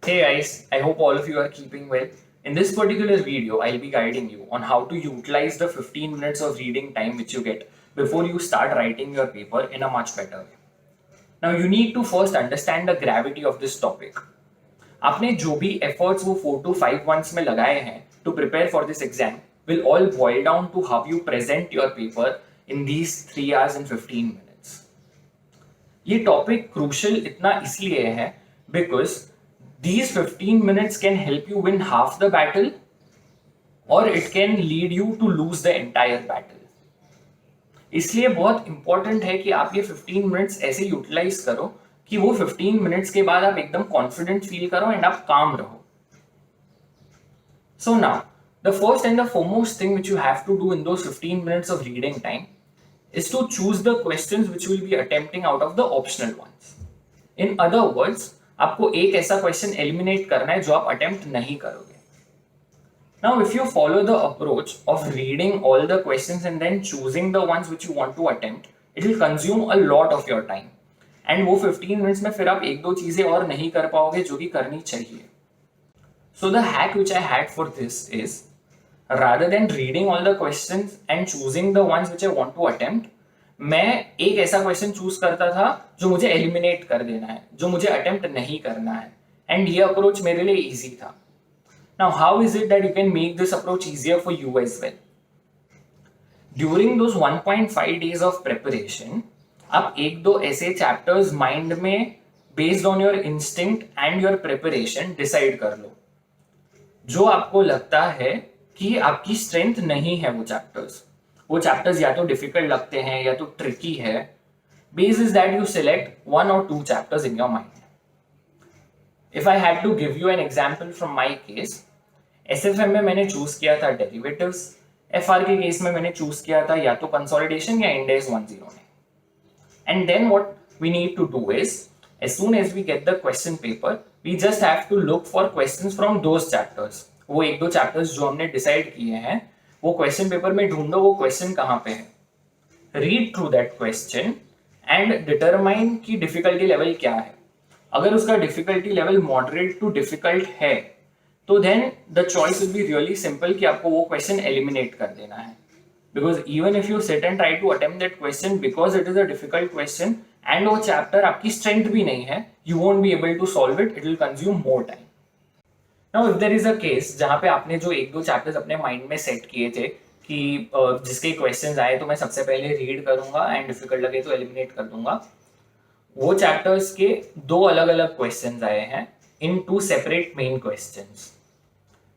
Hey guys, I hope all of you are keeping well. In this particular video, I'll be guiding you on how to utilize the 15 minutes of reading time which you get before you start writing your paper in a much better way. Now you need to first understand the gravity of this topic. आपने जो भी efforts वो 4 to 5 months में लगाए हैं to prepare for this exam will all boil down to how you present your paper in these 3 hours and 15 minutes. ये topic crucial इतना इसलिए है because these 15 minutes can help you win half the battle or it can lead you to lose the entire battle. इसलिए बहुत important है कि आप ये 15 मिनट्स ऐसे यूटिलाइज करो कि वो 15 मिनट्स के बाद आप एकदम कॉन्फिडेंट फील करो एंड आप काम रहो. So now, the first and the foremost thing which you have to do in those 15 minutes of reading time is to choose the questions which you will be attempting out of the optional ones. In other words, आपको एक ऐसा question eliminate करना है जो आप attempt नहीं करोगे. Now, if you follow the approach of reading all the questions and then choosing the ones which you want to attempt, it will consume a lot of your time. And वो 15 minutes में फिर आप एक दो चीजें और नहीं कर पाओगे जो कि करनी चाहिए. So the hack which I had for this is, rather than reading all the questions and choosing the ones which I want to attempt, मैं एक ऐसा क्वेश्चन चूज करता था जो मुझे एलिमिनेट कर देना है, जो मुझे अटेम्प्ट नहीं करना है. एंड ये अप्रोच मेरे लिए इजी था. Now how is it that you can make this approach easier for you as well? During those 1.5 days of preparation आप एक दो ऐसे चैप्टर्स माइंड में based on your instinct and your preparation decide कर लो जो आपको लगता है कि आपकी स्ट्रेंथ नहीं है. वो चैप्टर्स या तो डिफिकल्ट लगते हैं या तो ट्रिकी है. Base is that you select 1 or 2 chapters in your mind. If I had to give you an example from my case, SFM में मैंने चूज किया था डेरिवेटिव्स, एफआर के केस में मैंने चूज किया था या तो कंसोलिडेशन या इंड AS 10 में. And then what we need to do is, as soon as we get the question paper, we just have to look for questions from those chapters. वो एक दो चैप्टर्स जो हमने डिसाइड किए हैं वो क्वेश्चन पेपर में ढूंढो वो क्वेश्चन कहाँ पे है. Read through that question and determine की डिफिकल्टी लेवल क्या है. अगर उसका difficulty level moderate to difficult है तो then the choice will be really simple कि आपको वो क्वेश्चन एलिमिनेट कर देना है. Because even if you sit and try to attempt that question because it is a difficult question and वो chapter आपकी स्ट्रेंथ भी नहीं है, you won't be able to solve it. It will consume more time. Now if there is a case जहां पे आपने जो एक दो चैप्टर्स अपने माइंड में सेट किए थे कि जिसके क्वेश्चंस आए तो मैं सबसे पहले रीड करूंगा एंड डिफिकल्ट लगे तो एलिमिनेट कर दूंगा, वो चैप्टर्स के दो अलग अलग क्वेश्चंस आए हैं in 2 separate main questions,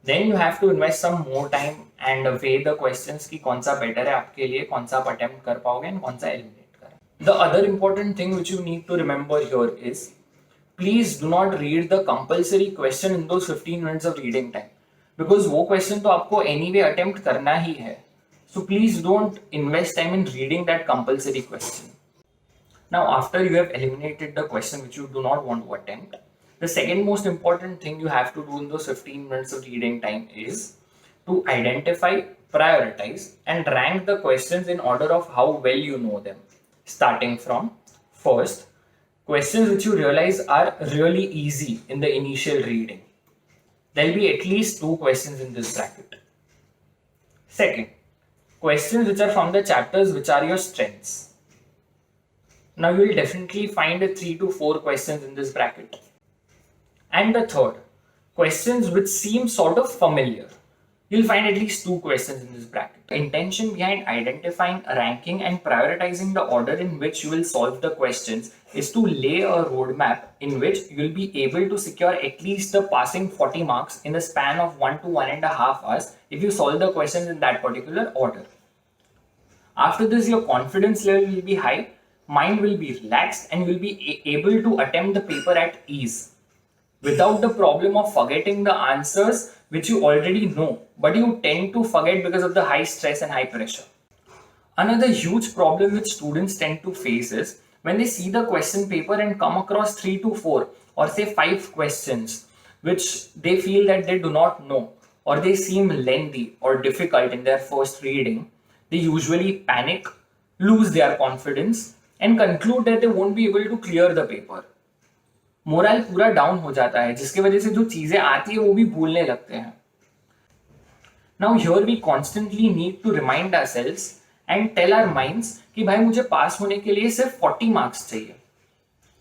then you have to invest some more time and weigh the questions की कौन सा बेटर है आपके लिए, कौन सा आप अटेम्प्ट कर पाओगे एंड कौन सा एलिमिनेट करें. The other important thing which you need to remember here is, please do not read the compulsory question in those 15 minutes of reading time because वो question तो आपको anyway attempt करना ही है. So please don't invest time in reading that compulsory question. Now after you have eliminated the question which you do not want to attempt, the second most important thing you have to do in those 15 minutes of reading time is to identify, prioritize and rank the questions in order of how well you know them, starting from first questions which you realize are really easy in the initial reading. There will be at least 2 questions in this bracket. Second, questions which are from the chapters which are your strengths. Now you will definitely find 3 to 4 questions in this bracket. And the third, questions which seem sort of familiar. You'll find at least 2 questions in this bracket. The intention behind identifying, ranking and prioritizing the order in which you will solve the questions is to lay a roadmap in which you will be able to secure at least the passing 40 marks in the span of 1 to 1.5 hours if you solve the questions in that particular order. After this, your confidence level will be high, mind will be relaxed and you will be able to attempt the paper at ease without the problem of forgetting the answers which you already know, but you tend to forget because of the high stress and high pressure. Another huge problem which students tend to face is when they see the question paper and come across 3 to 4 or say 5 questions which they feel that they do not know or they seem lengthy or difficult in their first reading, they usually panic, lose their confidence and conclude that they won't be able to clear the paper. Moral पूरा down हो जाता है, जिसकी वजह से जो चीजें आती है वो भी भूलने लगते हैं. Now here we constantly need to remind ourselves and tell our minds कि भाई मुझे पास होने के लिए सिर्फ 40 मार्क्स चाहिए.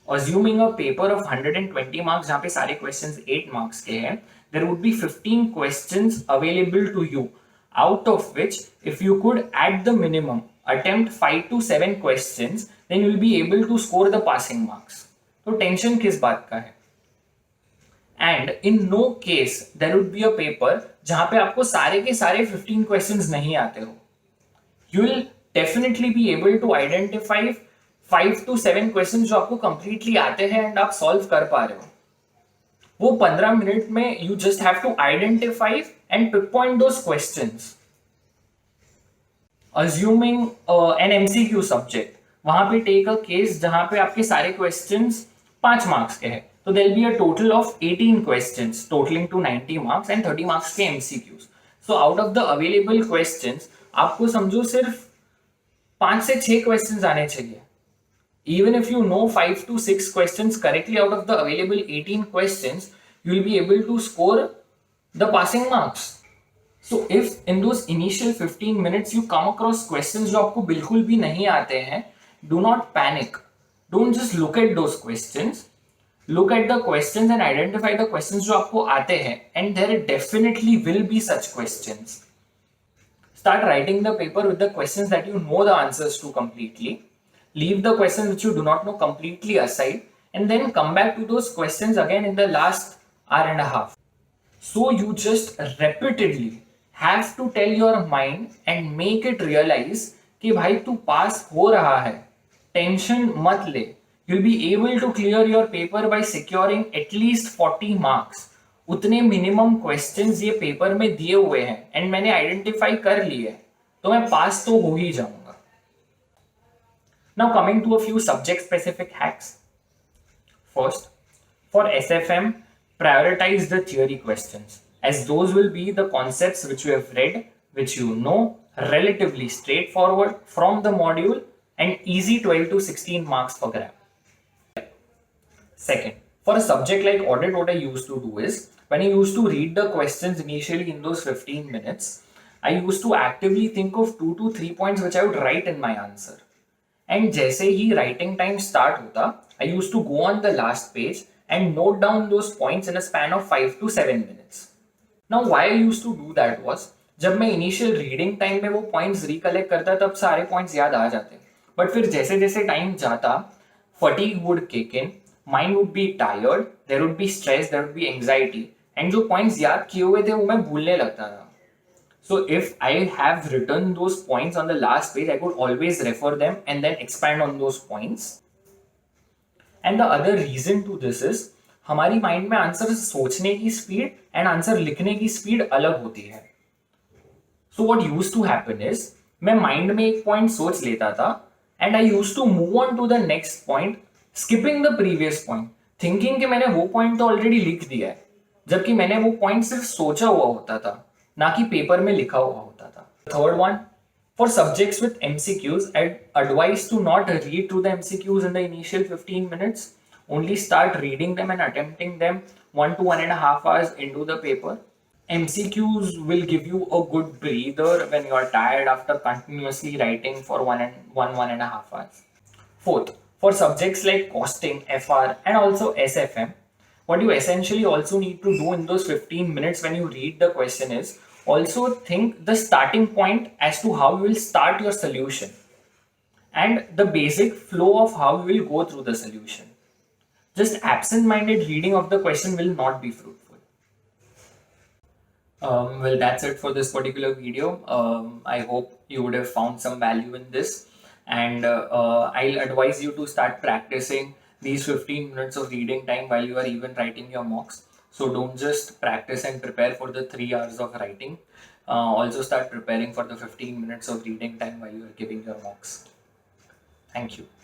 Assuming a paper of 120 marks जहाँ पे सारे questions 8 marks के हैं, there would be 15 questions available to you, out of which if you could at the minimum attempt 5 to 7 questions, then you will be able to score the passing marks. तो tension किस बात का है? And in no case there would be a paper जहाँ पे आपको सारे के सारे 15 questions नहीं आते हो. You will definitely be able to identify 5 to 7 question जो आपको कंप्लीटली आते हैं एंड आप सॉल्व कर पा रहे हो. वो 15 मिनट में you just have to identify and pick point those questions. Assuming an MCQ subject, वहां पे टेक अ केस जहां पे आपके सारे क्वेश्चंस 5 मार्क्स के हैं, तो there be a total of 18 questions totalling to 90 marks and 30 marks के MCQs. So out of the available questions आपको समझो सिर्फ 5 से 6 क्वेश्चंस आने चाहिए. Even if you know 5 to 6 questions correctly out of the available 18 questions, you will be able to score the passing marks. So if in those initial 15 minutes you come across questions जो आपको बिल्कुल भी नहीं आते हैं, do not panic. Don't just look at those questions. Look at the questions and identify the questions जो आपको आते हैं, and there definitely will be such questions. Start writing the paper with the questions that you know the answers to completely. Leave the questions which you do not know completely aside, and then come back to those questions again in the last hour and a half. So you just repeatedly have to tell your mind and make it realize कि भाई तू पास हो रहा है, tension मत ले. You'll be able to clear your paper by securing at least 40 marks. उतने minimum questions ये पेपर में दिए हुए हैं एंड मैंने आइडेंटिफाई कर लिए, तो मैं पास तो हो ही जाऊंगा. Now coming to a few subject specific hacks. First, for SFM, prioritize the theory questions, as those will be the concepts which you have read, which you know, relatively straightforward from the module and easy 12 to 16 marks per grab. Second, for a subject like audit, what I used to do is, when I used to read the questions initially in those 15 minutes, I used to actively think of 2 to 3 points which I would write in my answer. And जैसे ही writing time start होता, I used to go on the last page and note down those points in a span of 5 to 7 minutes. Now why I used to do that was, जब मैं initial reading time में वो points recollect करता तब सारे points याद आ जाते, but फिर जैसे जैसे टाइम जाता fatigue would kick in, mind would be tired, there would be stress, there would be anxiety, and जो पॉइंट्स याद किए हुए थे वो मैं भूलने लगता था. So if I have written those points on the last page, I could always refer them and then expand on those points. And the other reason to this is, हमारी माइंड में आंसर सोचने की speed and answer लिखने की speed अलग होती है. So what used to happen is, मैं माइंड में एक पॉइंट सोच लेता था and I used to move on to the next point, skipping the previous point, thinking कि मैंने वो पॉइंट तो ऑलरेडी लिख दिया है, जबकि मैंने वो पॉइंट सिर्फ सोचा हुआ होता था, ना कि पेपर में लिखा हुआ होता था. Third one, for subjects with MCQs, I advise to not read through the MCQs in the initial 15 minutes. Only start reading them and attempting them 1 to 1.5 hours into the paper. MCQs will give you a good breather when you are tired after continuously writing for 1.5 hours. Fourth, for subjects like costing, FR, and also SFM, what you essentially also need to do in those 15 minutes when you read the question is also think the starting point as to how you will start your solution and the basic flow of how you will go through the solution. Just absent-minded reading of the question will not be fruitful. Well, that's it for this particular video. I hope you would have found some value in this, and I'll advise you to start practicing these 15 minutes of reading time while you are even writing your mocks. So don't just practice and prepare for the 3 hours of writing. Also start preparing for the 15 minutes of reading time while you are giving your mocks. Thank you.